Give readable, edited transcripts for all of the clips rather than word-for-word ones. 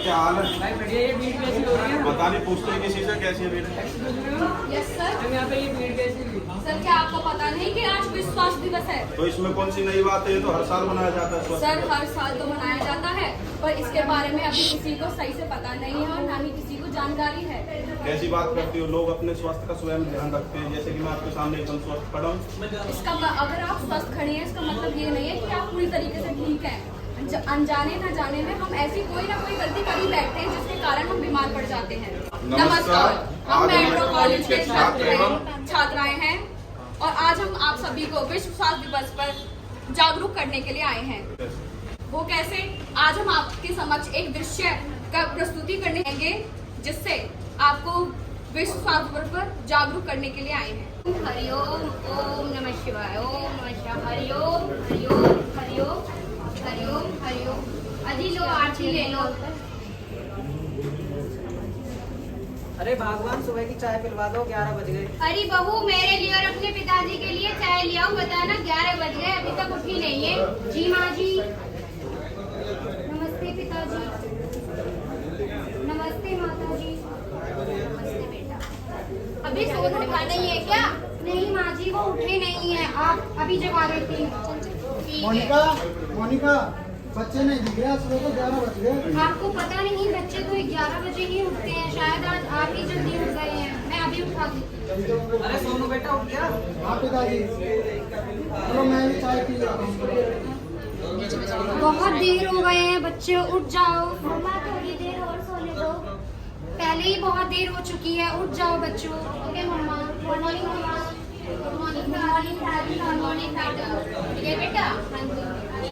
क्या हाल है? भाई बढ़िया। ये भीड़ कैसी हो रही है? पता नहीं, पूछते हैं किसी से कैसी है भीड़। Yes sir. हम यहाँ पे ये भीड़ कैसी हुई? सर क्या आपको पता नहीं कि आज विश्व स्वास्थ्य दिवस है? तो इसमें कौन सी नई बात है? ये तो हर साल मनाया जाता है स्वास्थ्य सर दिवस। हर साल तो मनाया जाता है, पर इसके बारे में अभी किसी को सही से पता नहीं है और ना ही किसी को जानकारी है। कैसी बात करती हो? लोग अपने स्वास्थ्य का स्वयं ध्यान रखते हैं, जैसे कि मैं आपके सामने एकदम स्वस्थ खड़ा हूँ। अगर आप स्वस्थ खड़े हैं, इसका मतलब ये नहीं है कि आप पूरी तरीके से ठीक हैं। अनजाने न जाने में हम ऐसी कोई ना कोई गलती कर ही बैठते हैं, जिसके कारण हम बीमार पड़ जाते हैं। नमस्कार, हम आज मेट्रो कॉलेज के छात्र छात्राएं हैं और आज हम आप सभी को विश्व स्वास्थ्य दिवस पर जागरूक करने के लिए आए हैं। वो कैसे? आज हम आपके समक्ष एक दृश्य का प्रस्तुति करने आएंगे, जिससे आपको विश्व स्वास्थ्य दिवस पर जागरूक करने के लिए आए हैं। हरिओम, ओम नमः शिवाय, ओम नमः शिवाय, हरिओम हरिओम हरिओम हरिओम हरिओम। अजी लो, आरती ले लो। अरे भगवान, सुबह की चाय पिलवा दो, 11 बज गए। अरे बहू, मेरे लिए और अपने पिताजी के लिए चाय ले आओ। बताना 11 बज गए, अभी तक उठी नहीं है। जी माँ जी। नमस्ते पिताजी। नमस्ते माता जी। नमस्ते बेटा। अभी सोनू उठा नहीं है क्या? नहीं माँ जी, वो उठे नहीं है। आप अभी जगा देती हूँ। मोनिका, मोनिका, बच्चे नहीं दिख रहे, सुबह को 11 बज गए। आपको पता नहीं, बच्चे तो 11 बजे ही उठते हैं। शायद आज आप ही जल्दी उठ गए हैं। मैं अभी उठा देती हूँ। अरे सोनू बेटा, उठ गया? हाँ पिताजी, चलो मैं भी चाय पी लेता हूँ। बहुत देर हो गए हैं, बच्चे उठ जाओ। मम्मा थोड़ी देर और सोने दो। पहले ही बहुत देर हो चुकी है, उठ जाओ बच्चों। ओके मम्मा। गुड मॉर्निंग मम्मा। गुड मॉर्निंग दादी। गुड मॉर्निंग बेटा। ये बेटा। हाँ जी।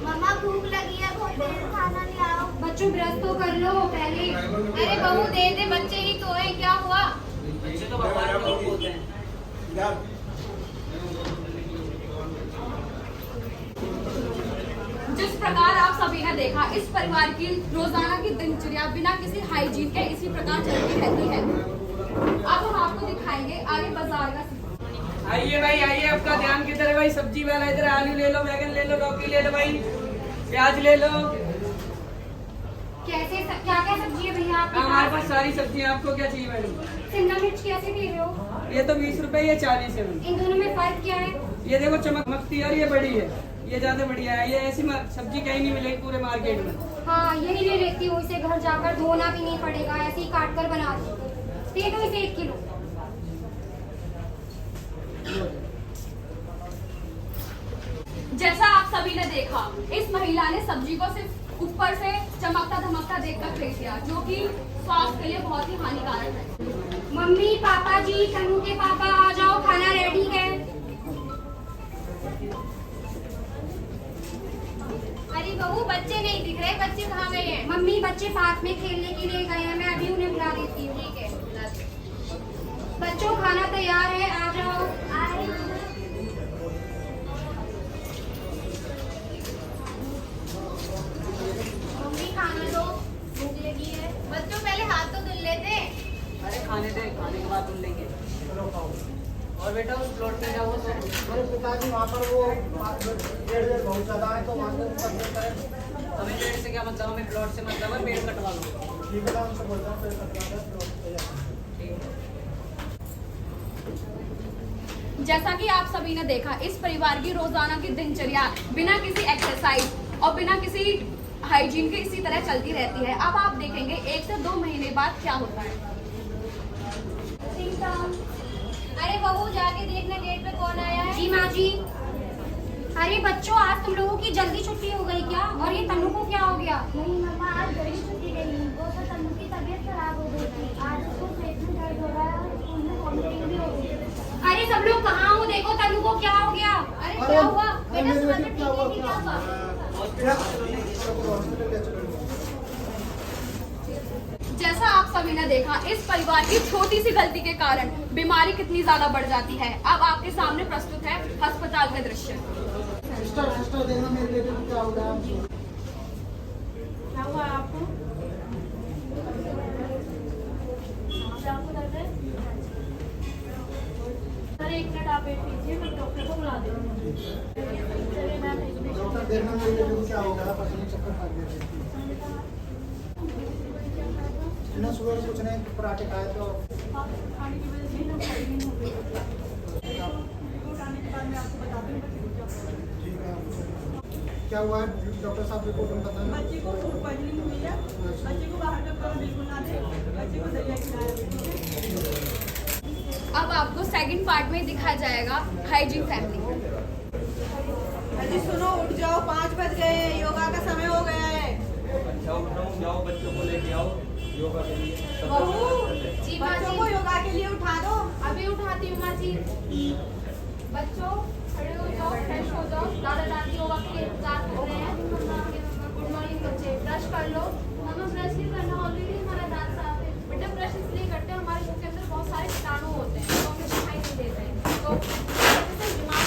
मम्मा भूख लगी है, बहुत देर खाना ले आओ। बच्चों ब्रश तो कर लो पहले। अरे बहू दे दे, बच्चे ही तो है, क्या हुआ? बच्चे तो भगवान के रूप होते हैं। जिस प्रकार आप सभी ने देखा, इस परिवार की रोजाना की दिनचर्या बिना किसी हाइजीन के इसी प्रकार चलती रहती है। अब हम आपको दिखाएंगे आगे बाजार का। आइए भाई, आइए। आपका ध्यान किधर है भाई? सब्जी वाला इधर। आलू ले लो, बैगन ले लो, लौकी ले लो भाई, प्याज ले लो। कैसे क्या क्या सब्जी है भैया आपके हमारे पास? पास सारी सब्जियां। आपको क्या चाहिए मैडम? शिमला मिर्च कैसे दे रहे हो? ये तो 20 रुपए, ये 40 है। इन दोनों में फर्क क्या है? ये देखो चमक मकती है और ये बड़ी है, ये ज्यादा बढ़िया है। ये ऐसी सब्जी कहीं नहीं मिलेगी पूरे मार्केट में। हाँ, यही ले लेती हूँ। इसे घर जाकर धोना भी नहीं पड़ेगा, ऐसे ही काट कर बना दे दो इसे 1 किलो। जैसा आप सभी ने देखा, इस महिला ने सब्जी को सिर्फ ऊपर से चमकता धमकता देखकर फेंक दिया, जो कि स्वास्थ्य के लिए बहुत ही हानिकारक है। मम्मी, पापा जी, तनु के पापा आ जाओ, खाना रेडी है। अरे बहू, बच्चे नहीं दिख रहे, बच्चे कहाँ गए हैं? मम्मी, बच्चे साथ में खेलने के लिए गए हैं, मैं अभी उन्हें बुला देती हूँ। ठीक है, बुला दे। बच्चों, खाना तैयार है, आ जाओ। मम्मी, खाना दो, भूख लगी है। बच्चों, पहले हाथ तो धुल लेते। अरे खाने दे, खाने के बाद धुल लेंगे। और बेटा उस प्लॉट पे जाओ तो। अरे पिताजी, वहाँ पर वो पेड़ बहुत ज्यादा है, तो वहाँ से हमें पेड़ से क्या मतलब? हमें प्लॉट से मतलब है, पेड़ कटवा लो। ठीक है, उनसे बोलता हूँ, पेड़ कटवा दो। जैसा कि आप सभी ने देखा, इस परिवार की रोजाना की दिनचर्या बिना किसी एक्सरसाइज और बिना किसी हाइजीन के इसी तरह चलती रहती है। अब आप देखेंगे 1 से 2 महीने बाद क्या होता है। अरे बहू, जाके देखना गेट पे कौन आया है। जी माँ जी। अरे बच्चों, आज तुम लोगों की जल्दी छुट्टी हो गई क्या? और ये तनु को क्या हो गया? नहीं मम्मा, आज जल्दी छुट्टी नहीं। वो तो तनु की तबीयत खराब हो गई थी। आज उसको पेट में दर्द हो रहा है और स्कूल में वॉमिटिंग भी हो गई है। अरे सब लोग कहाँ हो? देखो तनु को क्या हो गया? अरे क्या हुआ बेटा? मेरे सुबह से बेटे ठीक क्या हुआ? है कि क्या हुआ? हॉस्पिटल ले चलो। जैसा आप सभी ने देखा, इस परिवार की छोटी सी गलती के कारण बीमारी कितनी ज्यादा बढ़ जाती है। अब आपके सामने प्रस्तुत है अस्पताल का दृश्य। सिस्टर देखना, मेरे बेटे को क्या हो गया? क्या हुआ आपको? आपको दर्द है? सर 1 मिनट आप वेट कीजिए, मैं डॉक्टर को बुला देती हूँ। चलिए मैम, डॉक्टर देखना, मेरे बेटे को क्या हो गया? पता नहीं, चक्कर खा गया। ना सुबह कुछ नहीं, पराठे खाए तो खाने की वजह से ना फाइटिंग हो गई। रिपोर्ट आने के बाद मैं आपको बता दूंगा कि क्या ठीक है। क्या हुआ है डॉक्टर साहब, रिपोर्ट में बताना। बच्चे को फूड पॉइजनिंग हुई है। बच्चे को बाहर का खाना बिल्कुल ना दे, बच्चे को दरिया खिलाया। अब आपको सेकंड पार्ट में दिखाया जाएगा हाइजीन फैमिली। अजी सुनो, उठ जाओ, 5 बज गए हैं, योगा का समय हो गया है। अच्छा उठ रहा हूँ, जाओ बच्चों को लेके आओ योगा के लिए। बहू, जी माँ बच्चों जी। को योगा के लिए उठा दो। अभी उठाती हूँ माँ जी। बच्चों खड़े हो जाओ, फ्रेश हो जाओ। दादा दादी योगा के लिए इंतजार कर रहे हैं। गुड मॉर्निंग बच्चे, ब्रश कर लो। मम्मा ब्रश नहीं करना, ऑलरेडी हमारा दांत साफ है। बेटा ब्रश इसलिए करते हैं, हमारे मुंह के अंदर बहुत सारे कीटाणु होते हैं तो हमें दिखाई नहीं देते हैं, तो बीमार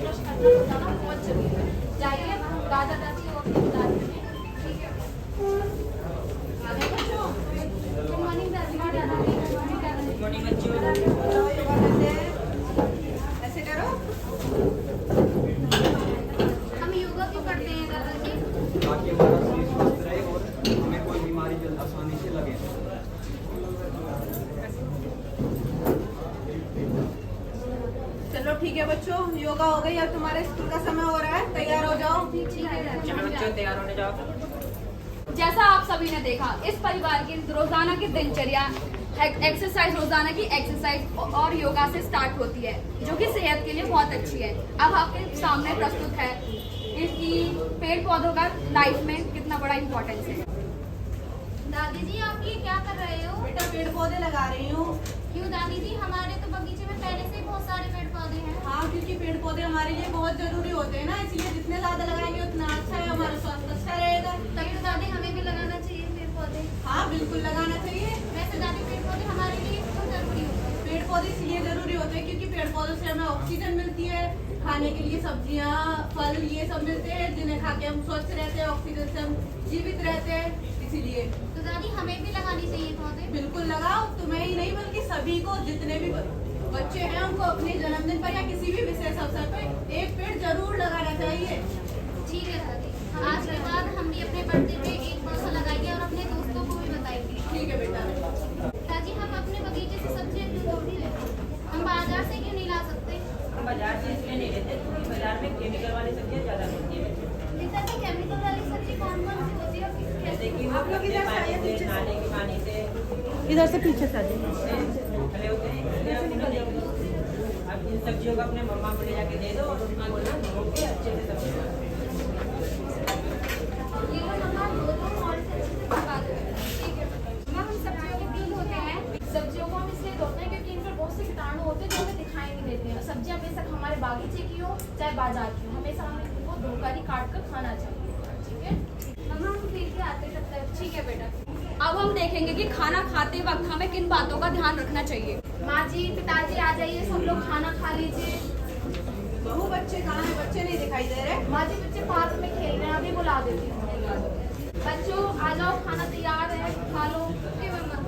ब्रश करना बताना बहुत जरूरी है। जाइए दादा दादी योगा के लिए इंतजार कर रहे हैं। ठीक है बच्चों। गुड मॉर्निंग दादी, दादा दादी। गुड मॉर्निंग बच्चों। बताओ योगा कैसे है? ऐसे करो। हम योगा क्यों करते हैं दादाजी? ताकि हमारा शरीर स्वस्थ रहे और हमें कोई बीमारी जल्द आसानी से लगे। चलो ठीक है बच्चों, योगा हो गई। अब तुम्हारे स्कूल का समय हो रहा है, तैयार हो जाओ। ठीक है बच्चों तैयार होने जाओ। जैसा आप सभी ने देखा, इस परिवार की रोजाना की दिनचर्या एक्सरसाइज, रोजाना की एक्सरसाइज और योगा से स्टार्ट होती है, जो कि सेहत के लिए बहुत अच्छी है। अब आपके सामने प्रस्तुत है इसकी पेड़ पौधों का लाइफ में कितना बड़ा इम्पोर्टेंस है। दादी जी आप ये क्या कर रहे हो? बेटा पेड़ पौधे लगा रही हूँ। क्यों दादी जी, हमारे तो बगीचे में पहले से ही बहुत सारे पेड़ पौधे हैं। हाँ, क्योंकि पेड़ पौधे हमारे लिए बहुत जरूरी होते हैं ना, इसलिए जितने ज्यादा लगाएंगे उतना अच्छा है, हमारा स्वास्थ्य अच्छा रहेगा। तभी तो दादी हमें भी लगाना चाहिए पेड़ पौधे। हाँ बिल्कुल लगाना चाहिए। वैसे दादी पेड़ पौधे हमारे लिए क्यों जरूरी होते हैं? पेड़ पौधे इसलिए जरूरी होते हैं क्योंकि पेड़ पौधों से हमें ऑक्सीजन मिलती है, खाने के लिए सब्जियाँ, फल ये सब मिलते हैं, जिन्हें खा के हम स्वस्थ रहते हैं, ऑक्सीजन से हम जीवित रहते हैं, इसीलिए। तो दादी हमें भी लगानी चाहिए पौधे। बिल्कुल लगाओ, तुम्हें ही नहीं बल्कि सभी को, जितने भी बच्चे हैं उनको अपने जन्मदिन पर या किसी भी विशेष अवसर पर एक पेड़ जरूर लगाना चाहिए। ठीक है दादी, आज के बाद हम भी अपने बर्थडे पे एक पौधा लगाएंगे और अपने दोस्तों को भी बताएंगे। ठीक है बेटा। दादी हम अपने बगीचे से सब्जियां क्यों तोड़ नहीं लेते? हम बाजार से क्यों नहीं ला सकते? बाजार से इसलिए नहीं लेते क्योंकि बाजार में केमिकल वाली सब्जियां ज्यादा मिलती है। दादी केमिकल वाली सब्जी कौन कौन सी होती है? जैसे कि वो आप लोग गंदे इधर से पानी आइए, से, पीछे से। नाले के पानी से इधर से पीछे से खले होते हैं, इसलिए आप उन्हें देख लो। अब इन सब्जियों को अपने मम्मा को ले जाके दे दो और उनको बोलना धो के अच्छे से सब्जी बनाओ। ये लो मम्मा, दो और से अच्छे से पका दो। ठीक है मम्मा, हम सब्जियों को क्यों धोते हैं? सब्जियों को हम इसलिए धोते हैं क्योंकि इन पर बहुत से कीटाणु होते हैं जो हमें दिखाई नहीं देते हैं। सब्जियां बेशक हमारे बागीचे की हो चाहे बाजार की हो, हमेशा हमें इनको धोकर ही काट कर खाना चाहिए। ठीक है मम्मा, हम फिर के आते तब तक। ठीक है बेटा। अब हम देखेंगे कि खाना खाते वक्त हमें किन बातों का ध्यान रखना चाहिए। माँ जी, पिताजी आ जाइए, सब लोग खाना खा लीजिए। बहू बच्चे कहाँ हैं? बच्चे नहीं दिखाई दे रहे। माँ जी बच्चे पार्क में खेल रहे हैं, अभी बुला देती हूँ। बच्चों आ जाओ, खाना तैयार है, खा लो। ओके मम्मा।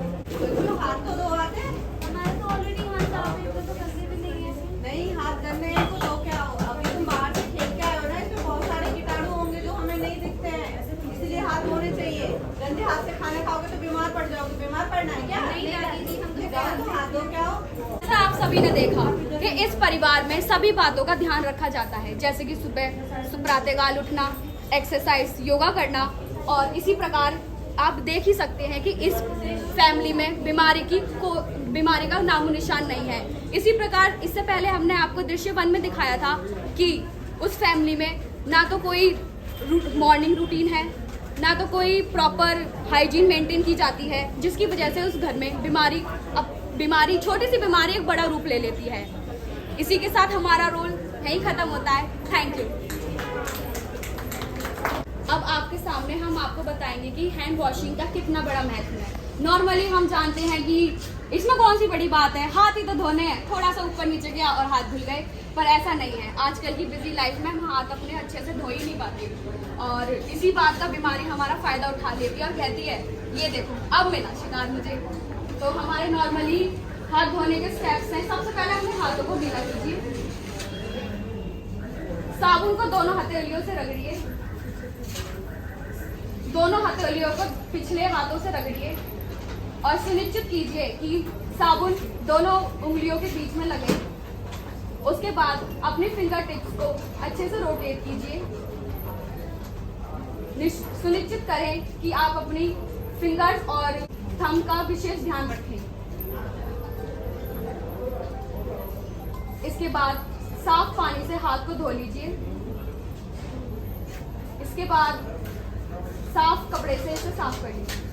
बच्चों हाथ तो धो आते। हमारे तो ऑलरेडी हाथ साफ है, इनको तो करने भी नहीं है। नहीं, हाथ गंदे हैं तो धो के आओ। अभी तुम बाहर से खेल के आए हो ना, इसमें बहुत सारे कीटाणु होंगे जो हमें नहीं दिखते हैं, इसलिए हाथ धोने चाहिए। गंदे हाथ से खाना खाओगे तो बीमार पड़ जाओगे। बीमार पड़ना है क्या? नहीं दादी जी, हम तो जाओ तो हाथ धो के आओ। जैसा आप सभी ने देखा कि इस परिवार में सभी बातों का ध्यान रखा जाता है, जैसे कि सुबह प्रातःकाल उठना, एक्सरसाइज, योगा करना, और इसी प्रकार आप देख ही सकते हैं कि इस फैमिली में बीमारी का नामो निशान नहीं है। इसी प्रकार इससे पहले हमने आपको दृश्य 1 में दिखाया था कि उस फैमिली में ना तो कोई मॉर्निंग रूटीन है, ना तो कोई प्रॉपर हाइजीन मेंटेन की जाती है, जिसकी वजह से उस घर में बीमारी छोटी सी बीमारी एक बड़ा रूप ले लेती है। इसी के साथ हमारा रोल यहीं खत्म होता है। Thank you. अब आपके सामने हम आपको बताएंगे कि हैंड वॉशिंग का कितना बड़ा महत्व है। नॉर्मली हम जानते हैं कि इसमें कौन सी बड़ी बात है, हाथ ही तो धोने हैं, थोड़ा सा ऊपर नीचे किया और हाथ धुल गए, पर ऐसा नहीं है। आजकल की बिजी लाइफ में हम हाथ अपने अच्छे से धो ही नहीं पाते, और इसी बात का बीमारी हमारा फायदा उठा लेती है और कहती है ये देखो अब मिला शिकार मुझे। तो हमारे नॉर्मली हाथ धोने के स्टेप्स हैं। सबसे पहले अपने हाथों को गीला कीजिए, साबुन को दोनों हथेलियों से रगड़िए, दोनों हथेलियों को पिछले हाथों से रगड़िए और सुनिश्चित कीजिए कि साबुन दोनों उंगलियों के बीच में लगे। उसके बाद अपने फिंगर टिप्स को अच्छे से रोटेट कीजिए। सुनिश्चित करें कि आप अपनी फिंगर्स और थंब का विशेष ध्यान रखें। इसके बाद साफ पानी से हाथ को धो लीजिए। इसके बाद साफ कपड़े से इसे साफ कर लीजिए।